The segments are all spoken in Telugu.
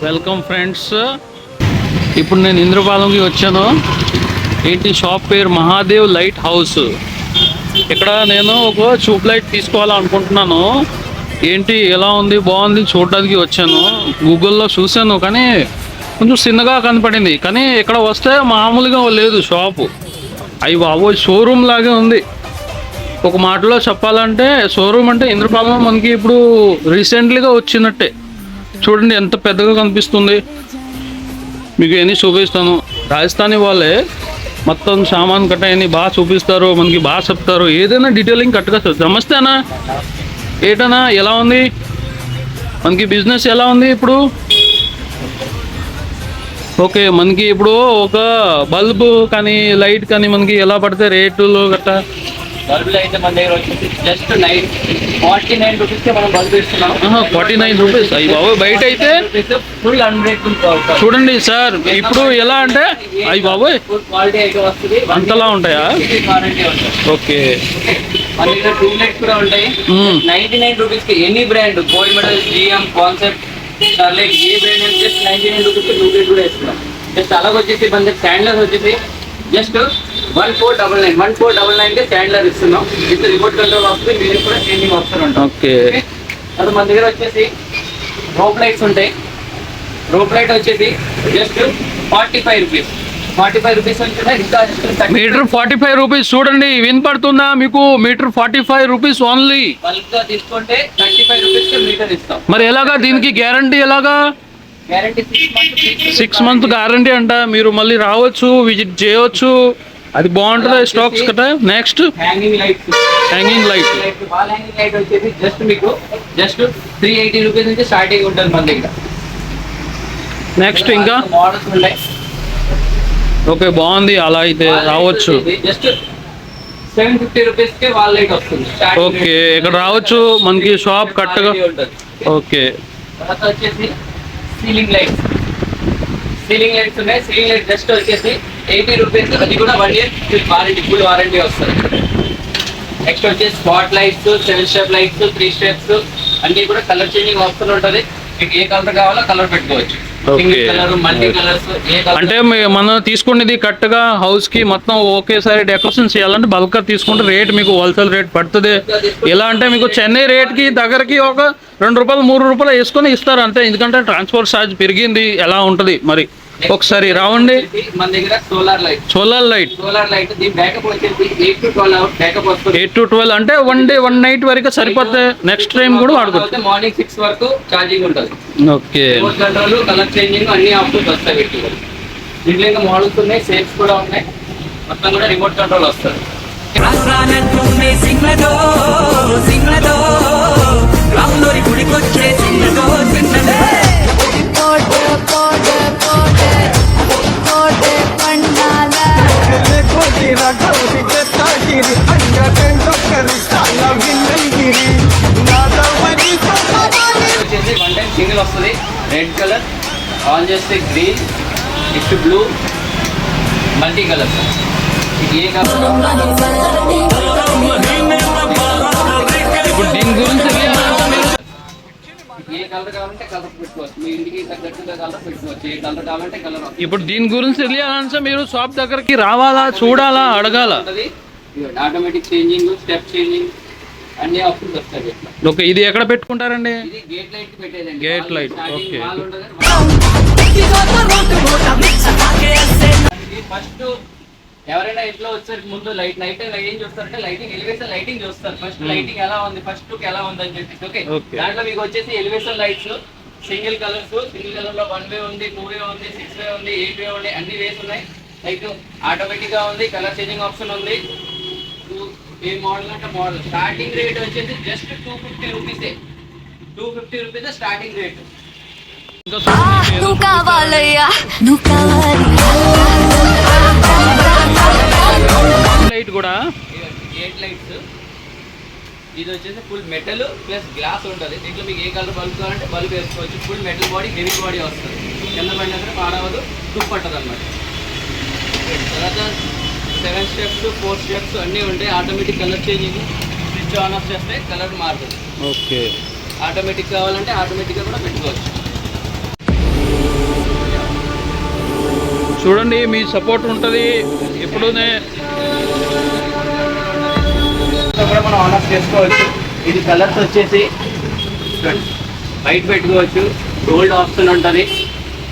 వెల్కమ్ ఫ్రెండ్స్, ఇప్పుడు నేను ఇంద్రపాలెంకి వచ్చాను. ఏంటి షాప్ పేరు మహాదేవ్ లైట్ హౌస్. ఇక్కడ నేను ఒక ట్యూబ్ లైట్ తీసుకోవాలనుకుంటున్నాను. ఏంటి ఎలా ఉంది, బాగుంది చూడడానికి వచ్చాను. గూగుల్లో చూశాను కానీ కొంచెం చిన్నగా కనపడింది. కానీ ఇక్కడ వస్తే మామూలుగా లేదు షాపు. అవి బాబోయ్ షోరూమ్ లాగే ఉంది. ఒక మాటలో చెప్పాలంటే షోరూమ్ అంటే ఇంద్రపాలెం మనకి ఇప్పుడు రీసెంట్లీగా వచ్చినట్టే. చూడండి ఎంత పెద్దగా కనిపిస్తుంది. మీకు ఎన్ని చూపిస్తాను. రాజస్థానీ వాళ్ళే మొత్తం సామాన్ కట్ట అని బాగా చూపిస్తారు, మనకి బాగా చెప్తారు. ఏదైనా డీటెయిలింగ్ కరెక్ట్గా నమస్తే అన్న, ఏంటన్నా ఎలా ఉంది మనకి బిజినెస్ ఎలా ఉంది ఇప్పుడు? ఓకే, మనకి ఇప్పుడు ఒక బల్బు కానీ లైట్ కానీ మనకి ఎలా పడితే రేట్లు గట్టా? బల్బులు అయితే మన దగ్గర వచ్చేసి జస్ట్ 49 రూపీస్కి మనం బల్బు ఇస్తున్నాం. 49 రూపీస్. అయ్యి బాబు బయట అయితే ఫుల్ 100 చూడండి సార్. ఇప్పుడు ఎలా అంటే అయ్యి బాబోయ్ క్వాలిటీ అయితే వస్తుంది. అంతలా ఉంటాయా? ఓకే, మన దగ్గర ట్యూబ్ లైట్స్ కూడా ఉంటాయి. 99 రూపీస్కి any brand Gold Medal, GM, concept, Starlight ఏ బ్రాండ్ అంటే జస్ట్ 99 రూపీస్కి ట్యూబ్ లైట్ కూడా ఇస్తున్నాం. జస్ట్ అలాగ వచ్చేసి మన దగ్గర స్టాండ్లర్స్ వచ్చేసి జస్ట్ 1499 కి స్టాండ్లర్ ఇస్తున్నాం. విత్ రిమోట్ కంట్రోల్ వస్తుంది, మీరు కూడా చేంజింగ్ ఆప్షన్ ఉంటుంది. ఓకే, అది మన దగ్గర వచ్చేసి రోప్ లైట్స్ ఉంటాయి. రోప్ లైట్ వచ్చేసి just 45 rupees. 45 rupees meter 45 rupees. చూడండి వినపడుతుందా మీకు? Metre 45 rupees only. బల్క్ గా తీసుకుంటే 35 రూపీస్ మీటర్ ఇస్తాం. మరి ఎలాగా దీనికి గ్యారంటీ ఎలాగా? గ్యారంటీ 6 మంత్ గ్యారంటీ అంట. మీరు మళ్ళీ రావచ్చు, విజిట్ చేయవచ్చు. అది బాగుంటుంది స్టాక్స్ కదా. Next hanging light. Hanging light wall hanging light వచ్చేసి జస్ట్ మీకు జస్ట్ 380 రూపీస్ నుంచి స్టార్టింగ్ ఉంటుంది మన దగ్గర. నెక్స్ట్ ఇంకా మోడల్స్ ఉంటాయి. ఓకే, బాగుంది. అలా అయితే రావచ్చు. జస్ట్ 750 రూపీస్ కే వాల్ లైట్ వస్తుంది. ఓకే, ఇక్కడ రావచ్చు మనకి షాప్ కరెక్ట్గా. ఓకే, తర్వాత వచ్చేసి సీలింగ్ లైట్స్. సీలింగ్ లైట్స్ ఉన్నాయి. సీలింగ్ లైట్ జస్ట్ వచ్చేసి 80 రూపీస్. అది కూడా 1 ఇయర్ వారంటీ, ఫుల్ వారంటీ వస్తుంది. నెక్స్ట్ వచ్చేసి spot lights, 7 step lights, 3 steps అన్ని కూడా కలర్ చేంజింగ్ ఆప్షన్ ఉంటుంది. మీకు ఏ కలర్ కావాలో కలర్ పెట్టుకోవచ్చు. కలర్, మల్టీ కలర్స్, అంటే మనం తీసుకునేది కరెక్ట్ గా హౌస్ కి మొత్తం ఒకేసారి డెకరేషన్ చేయాలంటే బల్క్ గా తీసుకుంటే రేట్ మీకు హోల్సేల్ రేట్ పడుతుంది. ఎలా అంటే మీకు చెన్నై రేట్ కి దగ్గరకి ఒక 2 రూపాయలు 3 రూపాయలు వేసుకొని ఇస్తారు అంతే. ఎందుకంటే ట్రాన్స్పోర్ట్ ఛార్జ్ పెరిగింది. ఎలా ఉంటుంది మరి ఒకసారి రావండి. మన దగ్గర సోలార్ లైట్. సోలార్ లైట్ దీని బ్యాకప్ వచ్చేసి 8 to 12 అవర్స్ బ్యాకప్ వస్తుంది. 8 to 12 అంటే 1 డే 1 నైట్ వరకు సరిపోతే నెక్స్ట్ టైం కూడా వాడుకోవచ్చు. మార్నింగ్ 6 వరకు ఛార్జింగ్ ఉంటుంది. Okay, remote control, colour changing అన్ని ఆప్షన్స్ వస్తాయి వీటిలో. దీంట్లో ఇంకా మోడల్స్ ఉన్నాయి, షేప్స్ కూడా ఉన్నాయి. మొత్తం కూడా రిమోట్ కంట్రోల్ వస్తుంది. వచ్చేసి 1 టైం సింగిల్ వస్తుంది. రెడ్ కలర్ ఆన్ చేస్తే green, next blue, multi colour. ఏ కలర్ ఇప్పుడు దీని గురించి ఏ కలర్ కావాలంటే కలర్ పెట్టుకోవచ్చు. మీ ఇంటికి తగ్గట్టుగా కలర్ పెట్టుకోవచ్చు. ఏ కలర్ కావాలంటే కలర్. ఇప్పుడు దీని గురించి తెలియాలంటే మీరు షాప్ దగ్గరికి రావాలా, చూడాలా, అడగాల? ఆటోమేటిక్ చేంజింగ్, స్టెప్ చేంజింగ్ అన్ని ఆప్షన్స్ వస్తాయి. ఓకే, ఇది ఎక్కడ పెట్టుకుంటారండి? ఇది గేట్ లైట్ పెట్టేదండి. Gate light. ఓకే, ఫస్ట్ ఎవరైనా ఇంట్లో వచ్చారు ముందు లైట్ నైట్ ఏం చూస్తారంటే లైటింగ్, ఎలివేషన్ లైటింగ్ చూస్తారు. ఫస్ట్ లైటింగ్ ఎలా ఉంది, ఫస్ట్ లుక్ ఎలా ఉంది అని చెప్పి. ఓకే, దాంట్లో మీకు వచ్చేసి elevation lights single colours. Single colour లో 1 వే ఉంది, 2 వే ఉంది, 6 వే ఉంది, 8 వే ఉంది, అన్ని వేస్ ఉన్నాయి. లైక్ ఆటోమేటిక్ గా ఉంది, కలర్ చేంజింగ్ ఆప్షన్ ఉంది. ఏ మోడల్ అంటే మోడల్. స్టార్టింగ్ రేట్ వచ్చేసి just 250 rupees. 250 rupees starting rate. Light కూడా గేట్ లైట్స్. ఇది వచ్చేసి ఫుల్ మెటల్ ప్లస్ గ్లాస్ ఉంటుంది. దీంట్లో మీకు ఏ కలర్ బల్బ్ కావాలంటే బల్బ్ వేసుకోవచ్చు. Full metal body, heavy body వస్తుంది. కింద పడినా సరే పాడవదు, తుప్పు పట్టదు అన్నమాట. తర్వాత 7 స్టెప్స్ 4 స్టెప్స్ అన్నీ ఉంటాయి. Automatic colour changing, switch on off చేస్తే కలర్ మారుతుంది. ఓకే. ఆటోమేటిక్ కావాలంటే ఆటోమేటిక్గా కూడా పెట్టుకోవచ్చు. చూడండి, మీ సపోర్ట్ ఉంటుంది ఎప్పుడూనే. కూడా మనం ఆన్ ఆఫ్ చేసుకోవచ్చు. ఇది కలర్స్ వచ్చేసి వైట్ పెట్టుకోవచ్చు, గోల్డ్ ఆప్షన్ ఉంటుంది,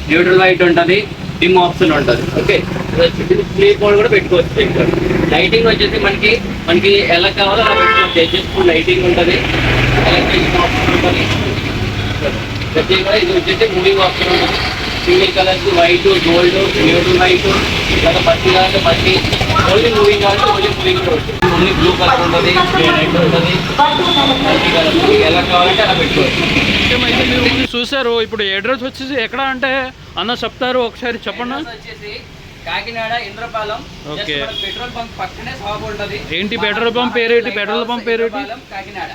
న్యూట్రల్ వైట్ ఉంటుంది, డిమ్ ఆప్షన్ ఉంటుంది. ఓకే, స్లీప్ మోడ్ కూడా పెట్టుకోవచ్చు. ఇంకా లైటింగ్ వచ్చేసి మనకి ఎలా కావాలో అలా పెట్టుకోవచ్చు. అడ్జస్ట్ఫుల్ లైటింగ్ ఉంటుంది, ఎలక్ట్రిక్ ఆప్షన్ ఉంటుంది. ప్రత్యేకంగా ఇది వచ్చేసి మూవింగ్ ఆప్షన్ ఉంటుంది. Single colours white, gold, neutral white, లేదా పత్తి కావాలంటే పత్తి, ఓన్లీ మూవింగ్ కావాలంటే ఓన్లీ మూవింగ్ కూడా ఉంటుంది. ఓన్లీ బ్లూ కలర్ ఉంటుంది, రెడ్ ఉంటుంది, మల్టీ కలర్, ఎలా కావాలంటే అలా పెట్టుకోవచ్చు. అయితే మీరు చూసారు. ఇప్పుడు అడ్రస్ వచ్చేసి ఎక్కడ అంటే అన్న చెప్తారు, ఒకసారి చెప్పండి. అడ్రస్ వచ్చేసి Kakinada Indrapalem. Okay. Petrol bunk పక్కనే షాప్ ఉంటుంది. ఏంటి పెట్రోల్ పంప్ పేరేంటి? పెట్రోల్ పంప్ పేరేంటి? కాకినాడ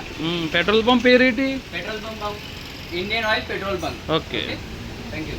పెట్రోల్ పంప్ పేరేంటి? Petrol bunk Indian oil petrol bunk. Okay. Thank you.